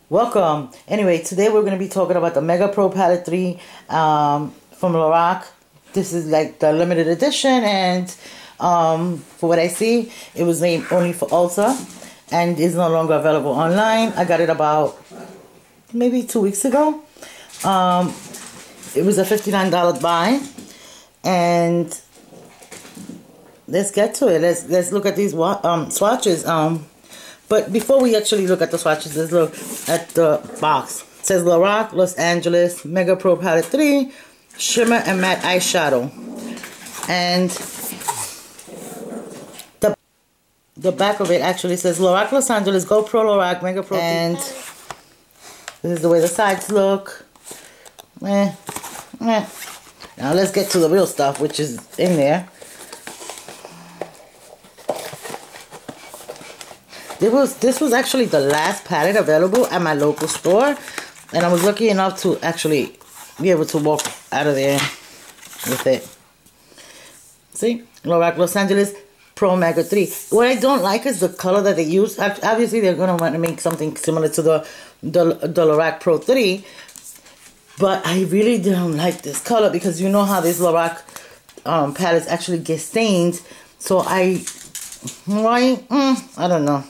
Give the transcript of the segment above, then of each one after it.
Welcome. Anyway, today we're going to be talking about the Mega Pro Palette 3 from Lorac. This is like the limited edition, and for what I see, it was made only for Ulta and is no longer available online. I got it about maybe 2 weeks ago. It was a $59 buy, and let's get to it. Let's look at these swatches. But before we actually look at the swatches, let's look at the box. It says Lorac Los Angeles Mega Pro Palette 3 Shimmer and Matte Eyeshadow. And the back of it actually says Lorac Los Angeles Go Pro Lorac Mega Pro. And this is the way the sides look. Now let's get to the real stuff, which is in there. This was actually the last palette available at my local store, and I was lucky enough to actually be able to walk out of there with it. See? Lorac Los Angeles Pro Mega 3. What I don't like is the color that they use. Obviously, they're going to want to make something similar to the Lorac Pro 3, but I really don't like this color because you know how these Lorac palettes actually get stained. So I don't know.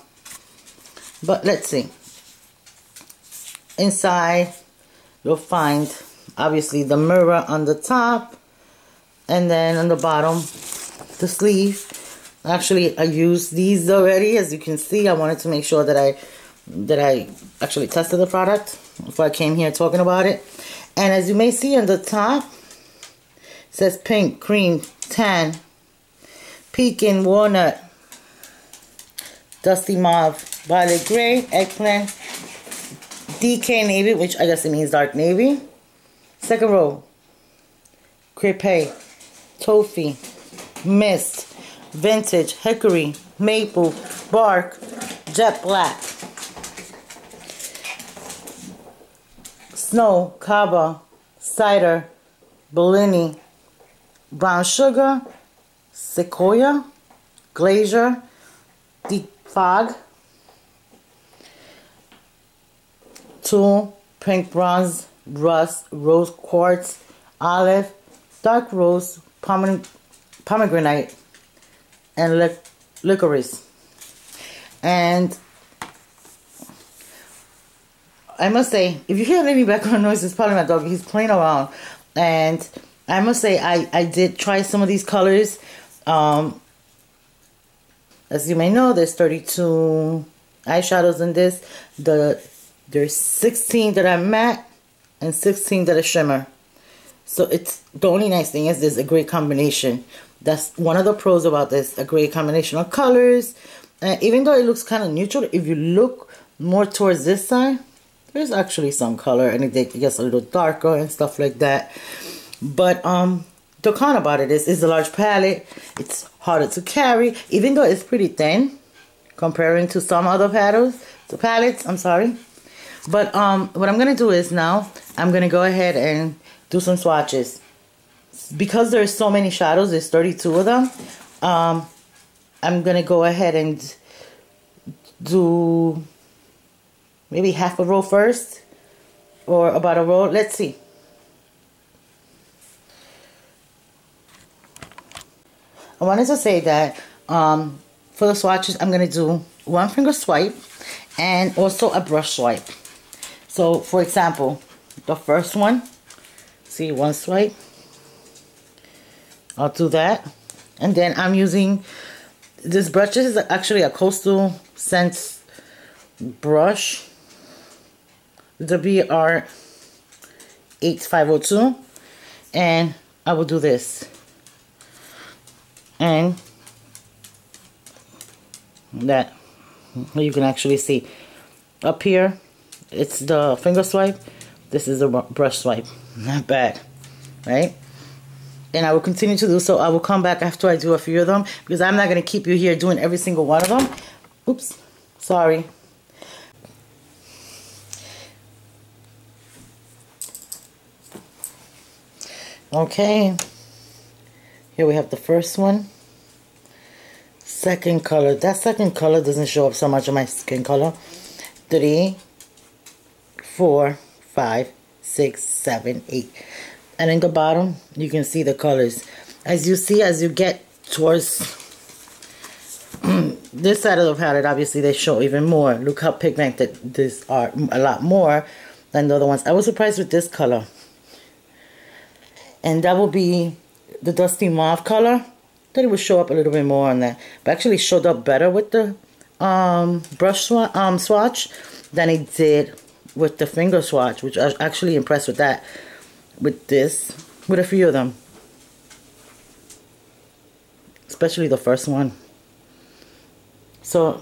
But let's see. Inside, you'll find, obviously, the mirror on the top. And then on the bottom, the sleeve. Actually, I used these already. As you can see, I wanted to make sure that I actually tested the product before I came here talking about it. And as you may see on the top, it says pink, cream, tan, pecan, walnut, dusty mauve, violet gray, eggplant, DK navy, which I guess it means dark navy. Second row, crepe, toffee, mist, vintage, hickory, maple, bark, jet black, snow, kava, cider, Bellini, brown sugar, sequoia, glacier, deep fog, tulle, pink bronze, rust, rose quartz, olive, dark rose, pomegranate, and licorice. And I must say, if you hear any background noise, it's probably my dog. He's playing around. And I must say, I did try some of these colors. As you may know, there's 32 eyeshadows in this. There's 16 that are matte and 16 that are shimmer. So it's the only nice thing is there's a great combination. That's one of the pros about this, a great combination of colors. Even though it looks kind of neutral, if you look more towards this side, there's actually some color and it gets a little darker and stuff like that. But the con about it is it's a large palette. It's harder to carry, even though it's pretty thin comparing to some other palettes. I'm sorry. But what I'm gonna do is now I'm gonna go ahead and do some swatches. Because there's so many shadows, there's 32 of them. I'm gonna go ahead and do maybe half a row first, or about a row. Let's see. I wanted to say that for the swatches, I'm going to do one finger swipe and also a brush swipe. So, for example, the first one, see, one swipe. I'll do that. And then I'm using, this brush, this is actually a Coastal Scents brush. The BR 8502. And I will do this. And that you can actually see up here, it's the finger swipe, this is the brush swipe. Not bad, right? And I will continue to do so. I will come back after I do a few of them because I'm not going to keep you here doing every single one of them. Oops, sorry. Okay, here we have the first one. Second color. That second color doesn't show up so much on my skin color. 3, 4, 5, 6, 7, 8. And in the bottom, you can see the colors. As you see, as you get towards this side of the palette, obviously they show even more. Look how pigmented these are, a lot more than the other ones. I was surprised with this color. And that will be the Dusty Mauve color. Thought it would show up a little bit more on that. But actually showed up better with the brush swatch than it did with the finger swatch, which I was actually impressed with that. With this, with a few of them. Especially the first one. So,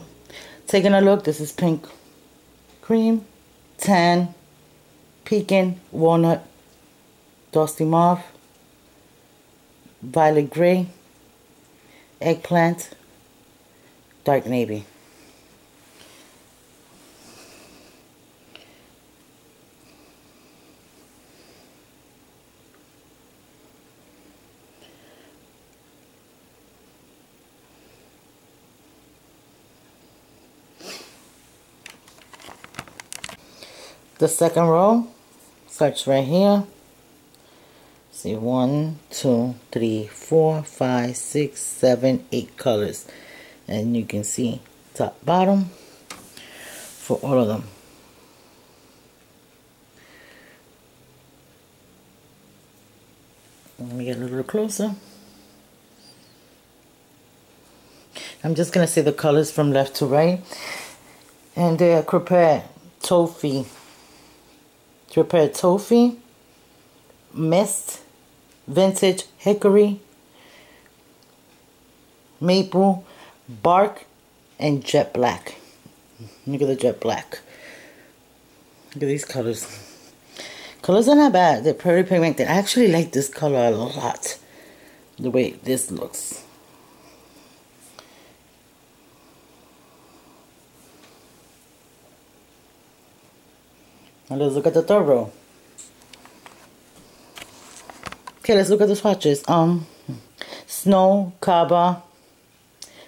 taking a look, this is Pink Cream, Tan, Pecan, Walnut, Dusty Mauve, Violet Gray, Eggplant, Dark Navy. The second row starts right here. See, 1, 2, 3, 4, 5, 6, 7, 8 colors. And you can see top, bottom for all of them. Let me get a little closer. I'm just going to say the colors from left to right. And they are Crepere Toffee, Mist, Vintage Hickory, Maple, Bark, and Jet Black. Look at the Jet Black. Look at these colors. Colors are not bad. They're pretty pigmented. I actually like this color a lot. The way this looks. Now let's look at the third row. Okay, let's look at the swatches. Snow, Cava,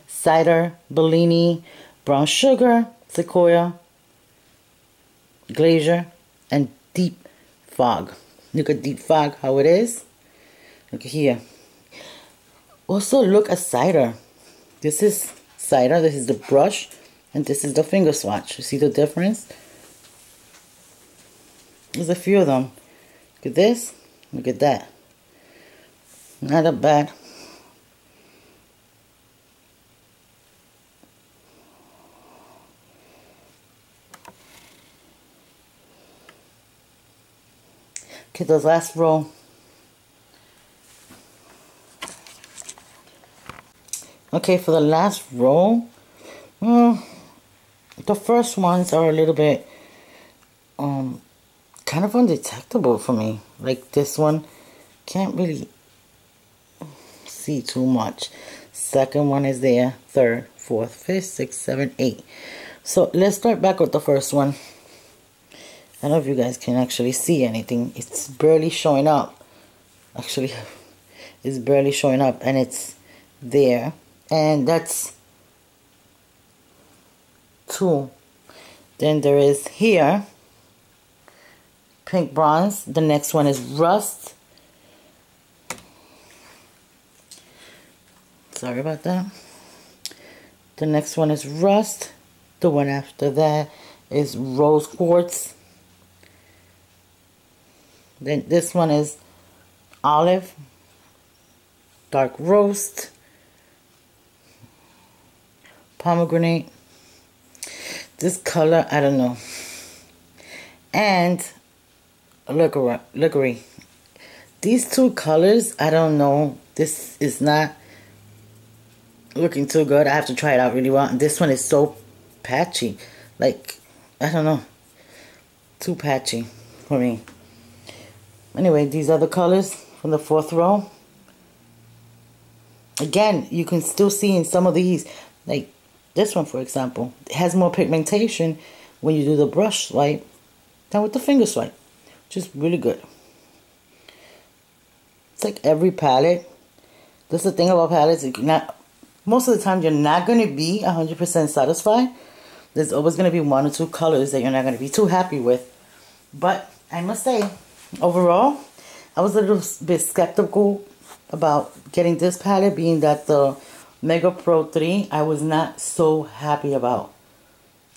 Cider, Bellini, Brown Sugar, Sequoia, Glacier, and Deep Fog. Look at Deep Fog, how it is. Look at here. Also look at Cider. This is Cider, this is the brush, and this is the finger swatch. You see the difference? There's a few of them. Look at this. Look at that. Not that bad. Okay, the last row. Okay, for the last row, the first ones are a little bit kind of undetectable for me. Like this one, can't really see too much. Second one is there. Third, fourth, fifth, sixth, seventh, eighth. So let's start back with the first one. I don't know if you guys can actually see anything. It's barely showing up. Actually, it's barely showing up, and it's there. And that's 2. Then there is here Pink Bronze. The next one is Rust. Sorry about that. The next one is Rust. The one after that is Rose Quartz. Then this one is Olive, Dark Roast, Pomegranate. This color, I don't know. And Liquory. These two colors, I don't know. This is not looking too good. I have to try it out really well. And this one is so patchy. Like, I don't know. Too patchy for me. Anyway, these are the colors from the 4th row. Again, you can still see in some of these, like this one for example, it has more pigmentation when you do the brush swipe than with the finger swipe, which is really good. It's like every palette. That's the thing about palettes. Most of the time, you're not going to be 100% satisfied. There's always going to be 1 or 2 colors that you're not going to be too happy with. But I must say, overall, I was a little bit skeptical about getting this palette, being that the Mega Pro 3 I was not so happy about.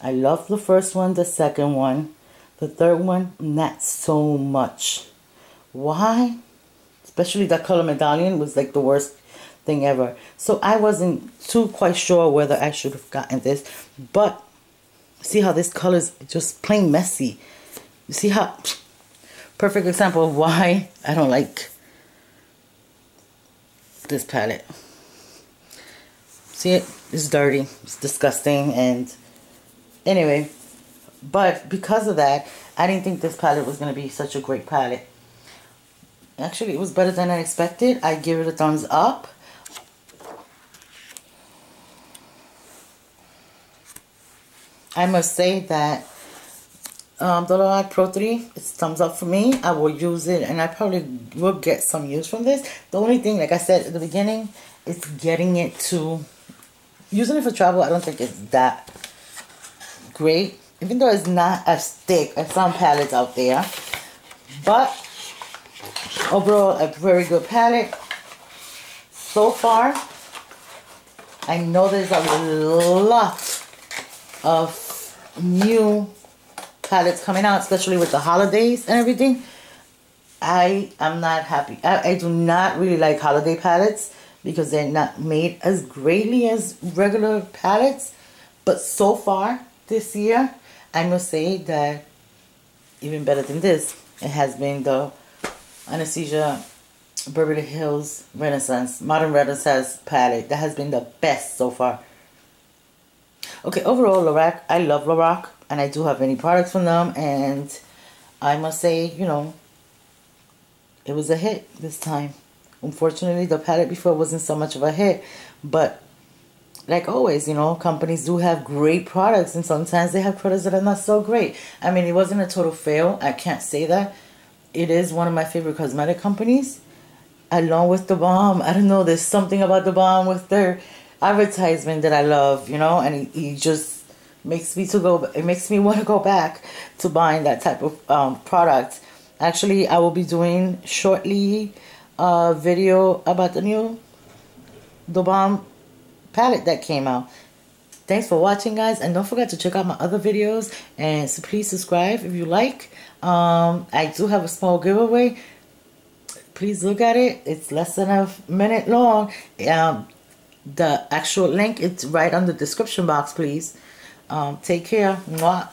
I loved the first one, the second one. The third one, not so much. Why? Especially that color medallion was like the worst thing ever. So I wasn't too quite sure whether I should have gotten this. But see how this color is just plain messy. You see how... Perfect example of why I don't like this palette. See it? It's dirty. It's disgusting. And anyway, but because of that, I didn't think this palette was going to be such a great palette. Actually, it was better than I expected. I give it a thumbs up. I must say that the Lorac Pro 3, it's thumbs up for me. I will use it, and I probably will get some use from this. The only thing, like I said at the beginning, is getting it to... Using it for travel, I don't think it's that great. Even though it's not as thick as some palettes out there. But overall, a very good palette. So far, I know there's a lot of new palettes coming out, especially with the holidays and everything. I am not happy. I do not really like holiday palettes because they're not made as greatly as regular palettes. But so far this year, I must say that even better than this, it has been the Anastasia Beverly Hills Renaissance, Modern Renaissance palette. That has been the best so far. Okay, overall, Lorac, I love Lorac, and I do have many products from them, and I must say, you know, it was a hit this time. Unfortunately, the palette before wasn't so much of a hit, but like always, you know, companies do have great products, and sometimes they have products that are not so great. I mean, it wasn't a total fail. I can't say that. It is one of my favorite cosmetic companies, along with the Balm. I don't know, there's something about the Balm with their advertisement that I love, you know, and it just makes me want to go back to buying that type of product. Actually, I will be doing shortly a video about the new The Balm palette that came out. Thanks for watching, guys, and don't forget to check out my other videos, and so please subscribe if you like. I do have a small giveaway. Please look at it. It's less than a minute long. The actual link, it's right on the description box, please. Take care. Mwah.